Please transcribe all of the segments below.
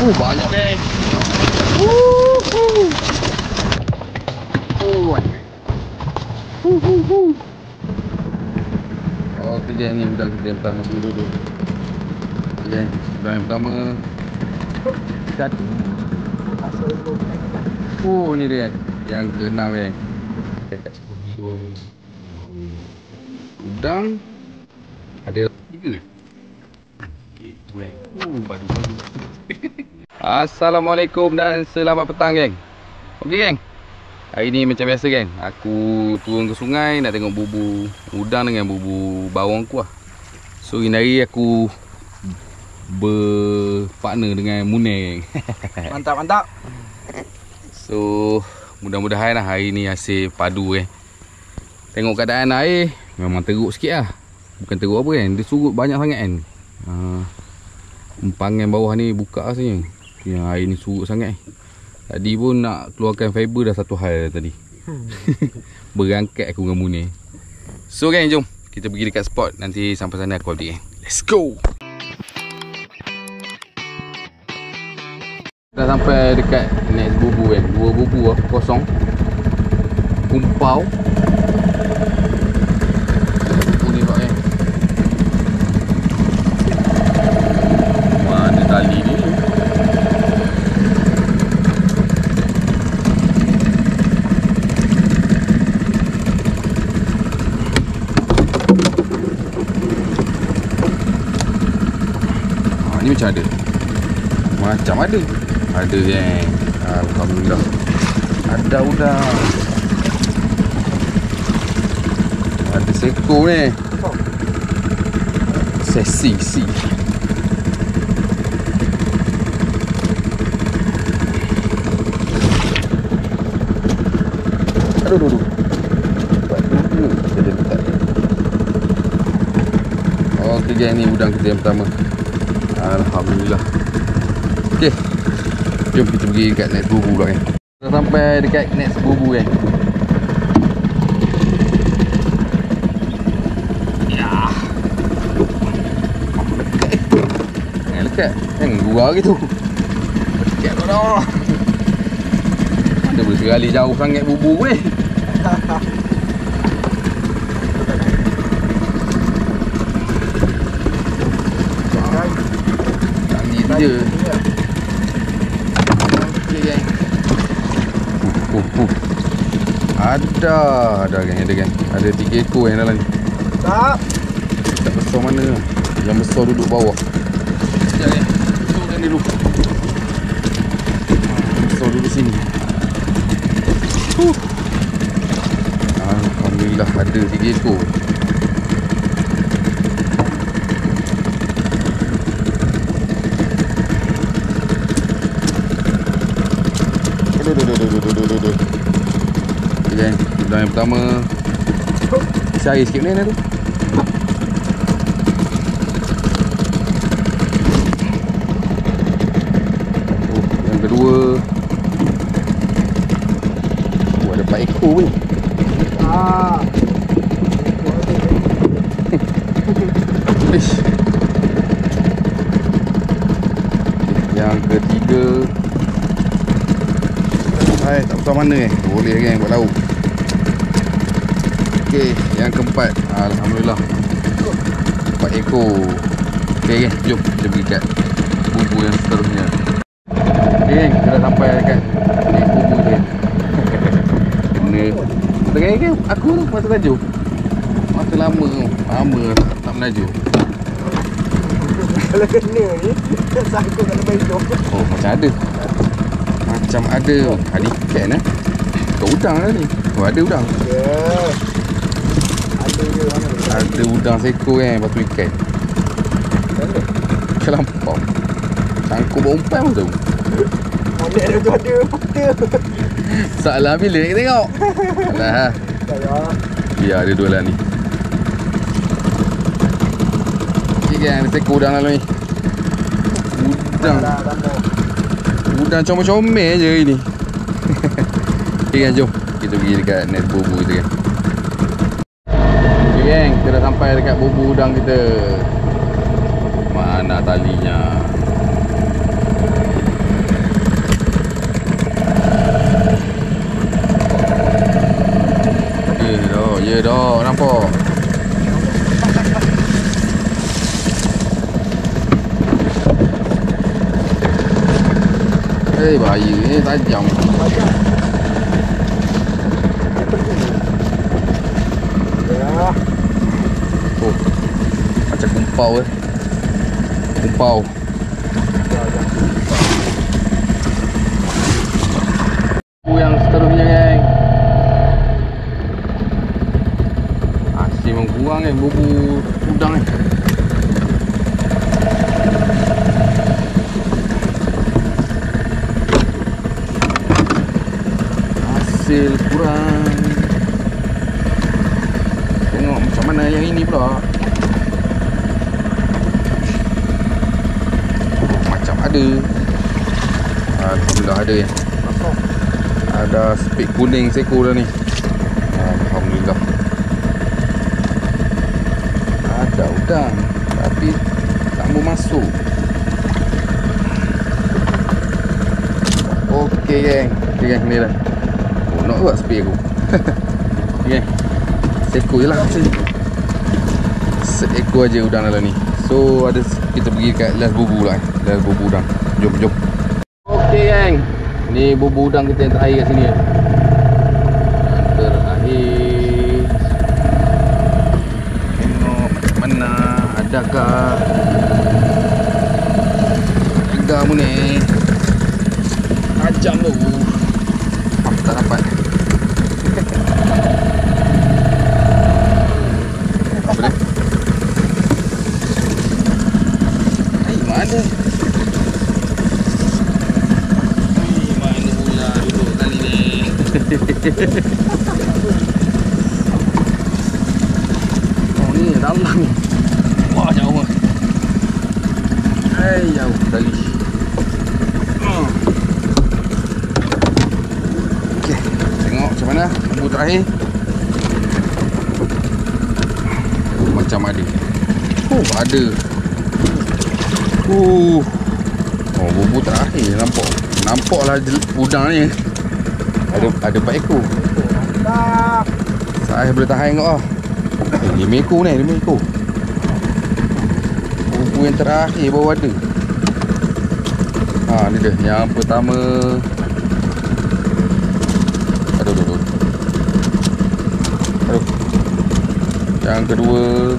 Banyak geng. Oke geng, ni udah kita yang pertama dulu. Geng, udah yang pertama. Satu. Ni dia yang ke-6 geng. Udang ada 3. Padu-padu. Assalamualaikum dan selamat petang geng. Okey geng, hari ni macam biasa geng, aku turun ke sungai nak tengok bubu udang dengan bubu bawang aku lah. So hari aku berpartner dengan Munir geng. Mantap. So mudah-mudahan lah hari ni hasil padu geng. Tengok keadaan air memang teruk sikit lah. Bukan teruk apa kan, dia surut banyak sangat kan. Empangan bawah ni buka rasanya. Yang air ni surut sangat. Tadi pun nak keluarkan fiber dah satu hal tadi. Berangkat aku dengan Munir. So geng, jom kita pergi dekat spot. Nanti sampai sana aku update geng. Let's go. Dah sampai dekat next bubu geng. 2 bubu lah, kosong. Kumpau. Tali ni ni macam ada. Macam ada. Ada geng. Alhamdulillah. Ada udang. Ada seekor ni. Sesi. Aduh. Okey geng, ni udang kita yang pertama. Alhamdulillah. Okey, jom kita pergi dekat next bubu pula geng. Dah sampai dekat next bubu geng. Ya. Lekat. Gua gitu. Dekat dah. Dia boleh sekali jauh sangat bubu weh. Tanggi je. Okey geng. Ada geng. Ada 3 ekor yang dalam ni. Tak. Tak besar mana. Yang besar duduk bawah. Sekejap geng. Besarkan dulu. Besar duduk sini. Alhamdulillah ada 3 ekor. Aduh. Okay, udang yang pertama. Isi air sikit ni tu. Yang kedua. Ada 4 ekor weh. Yang ketiga. Tak besar mana boleh geng buat lauk. Okey, yang keempat. Alhamdulillah 4 ekor. Okey geng, jom kita pergi kat bubu yang seterusnya. Okey geng, kita dah sampai dekat next bubu ni. Tengah kan aku tu masa tajuk. Masa lama tak menaju. Kalau kena ni sangkut kat lebih tu. Oh macam ada. Ada ikan Kau udang lah ni. Oh ada udang. Ya. Ada udang seekor kan. Lepas tu ikan. Kelampau. Sangkut berumpan pun tu. Molek dia tu ada peta. Salah bila nak tengok. Alah. Biar ada 2 lah ni. Okay kan, ada seekor udang lalu ni. Udang comel-comel je hari ni. Okay kan, jom kita pergi dekat next bubu kita kan. Okay kan, kita dah sampai dekat bubu udang kita. Mana talinya? bahaya ni, tajam. Ya. Oh, macam kumpau kumpau. Yang seterusnya geng, asyik mengkurang bubu udang hasil kurang. Tengok macam mana yang ini pula. Macam ada. Alhamdulillah ada ya. Ada spek kuning seekor dah ni. Alhamdulillah. Ada udang tapi tak mau masuk. Okey geng. Okey geng, ni dah. Oh, nak buat spek aku. Okey geng. Seekor je lah sini. Seekor aja udang dalam ni. So ada kita pergi kat last bubu lah. Last bubu udang. Jom. Okey geng. Ni bubu udang kita yang terakhir kat sini. Yang terakhir. Tengok macam mana. Adakah gamu ni? Tajam tu. Aku tak dapat. Apa dia? Mana? Oh ni dalam ni. Wah jauh ah. Jauh tali. Okey, tengok macam mana bubu terakhir. Macam ada. Ada. Oh bubu terakhir nampaklah udang ni. Ada 4 ekor. Mantap. Saya boleh tahan kau. 5 ekor ni, 5 ekor. Bubu yang terakhir baru ada. Ni dia yang pertama. Aduh. Yang kedua.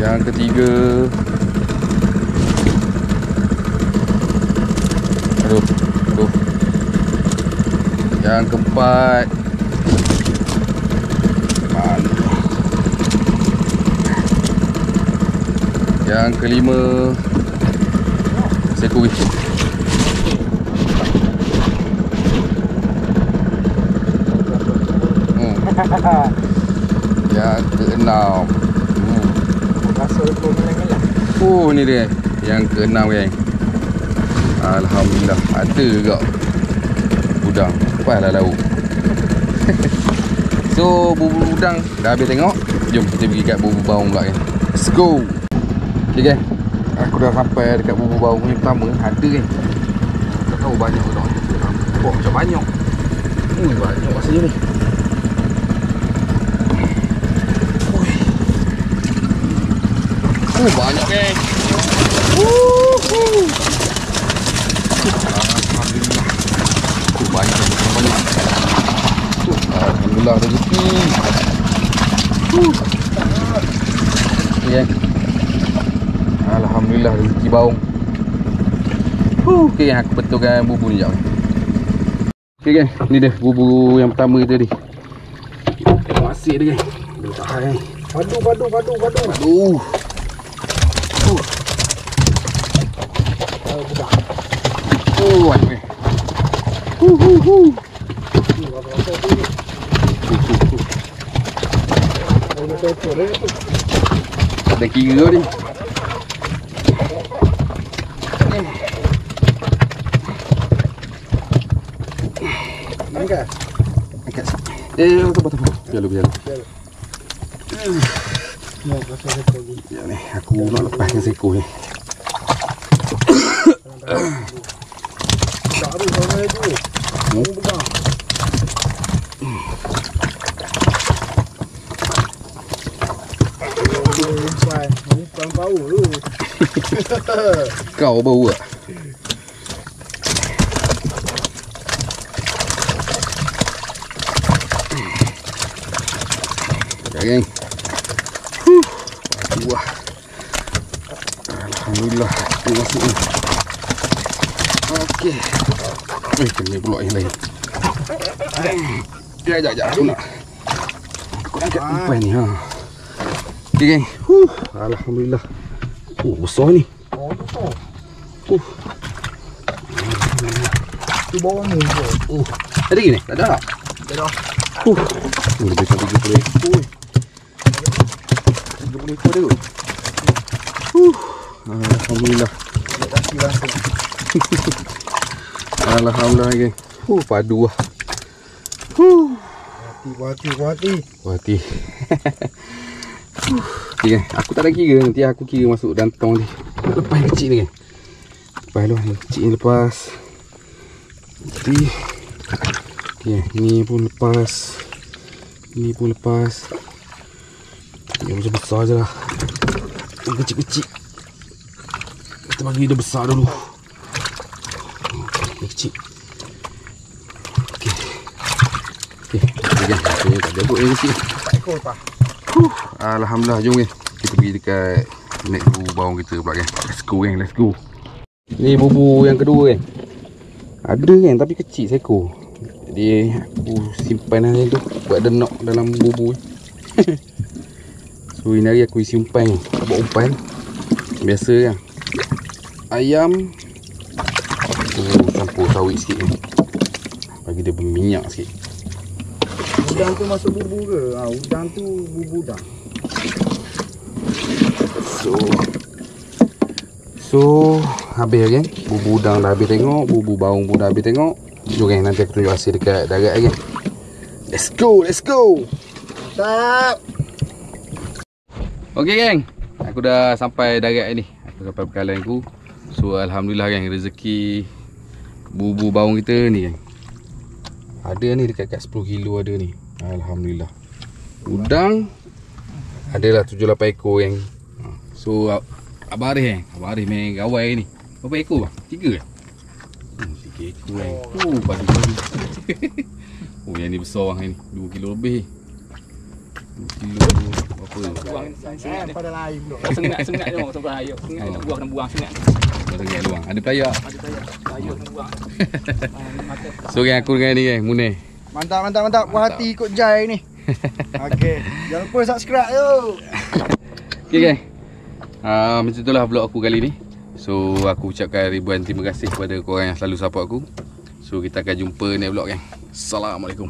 Yang ketiga. Aduh. Yang keempat. Yang kelima. Seekor wih. Yang keenam. Rasa aku menang-menang. Ni dia. Yang keenam geng. Alhamdulillah. Ada juga udang. Lepaslah lauk. So bubu udang dah habis tengok. Jom kita pergi kat bubu baung pula geng. Let's go. Okay geng, aku dah sampai dekat bubu baung yang pertama. Ada geng. Tak tahu banyak udang. Nampak macam banyak. Banyak rasanya ni. Banyak geng. Alhamdulillah. Banyak. Alhamdulillah rezeki. Okay, alhamdulillah rezeki baung. Okay, aku betulkan bubu ni jap. Okay geng, ni dia bubu yang pertama kita ni. Tengok asyik dia geng. Dia tahan. Padu. Banyak. Ada kira ni. Angkat. Betul. Biar. Ya ni, aku nak lepaskan seekor ni. Tak ada sama lagi. Pegang. Ini bau tu. Kau bau tak? Sekejap geng. Wah. Alhamdulillah. Aku masuk ni. Okey. Kena pulak yang lain. Sekejap. Aku nak angkat umpan ni. Okey geng. Alhamdulillah. Besar ni. Besar. Tu bawah ni. Ada lagi ni? Tak ada tak? Tak ada. Lebih kan 30 ekor. 30 ekor dia kot. Alhamdulillah. Tak kasi rasa. Alhamdulillah geng. Padu lah. Puas hati. Okay, geng. Aku tak ada kira. Nanti aku kira masuk dalam tong ni. Lepas yang kecil ni geng. Lepas tu yang kecil ni lepas. Nanti okay, ni pun lepas. Ni pun lepas. Yang macam besar je lah. Yang kecil-kecil kita bagi dia besar dulu. Yang kecil. Okay, geng. Tak jago yang kecil. Tak ekor apa. Alhamdulillah, jom geng. Kita pergi dekat next bubu bawang kita pula geng. Let's go. Ni bubu yang kedua geng. Ada geng tapi kecil seekor. Jadi aku simpan hari tu buat denok dalam bubu. So ini hari aku isi umpan ni. Buat umpan biasa kan. Ayam campur sawit sikit ni. Bagi dia berminyak sikit. Udang tu masuk bubu ke? Udang tu bubu udang. So habis geng. Bubu udang dah habis tengok, bubu bawang pun dah habis tengok. Jom geng, nanti aku tunjuk hasil dekat darat geng. Let's go. Mantap. Okey geng, aku dah sampai darat ni. Aku sampai bekalan aku. So alhamdulillah geng, rezeki bubu bawang kita ni geng. Ada ni dekat 10 kilo ada ni. Alhamdulillah. Udang adalah 7-8 ekor geng. So Abang Arif main gawai ni. Berapa ekor bang? 3 ke? 3 ekor geng. Padu. Yang ni besar bang ni. 2 kilo lebih. 2 kilo berapa? Buang sengat Pada lain pula. sengat je orang sampai air. Sengat nak buang kena buang sengat. Sengat luang. Ada pelayak. Ada saya kena buang. So geng, aku dengan ni geng, Munir. Mantap. Puas hati ikut Jai ni. Okey. Jangan lupa subscribe tu. Okay geng, macam itulah vlog aku kali ni. So aku ucapkan ribuan terima kasih kepada korang yang selalu support aku. So kita akan jumpa next vlog geng. Assalamualaikum.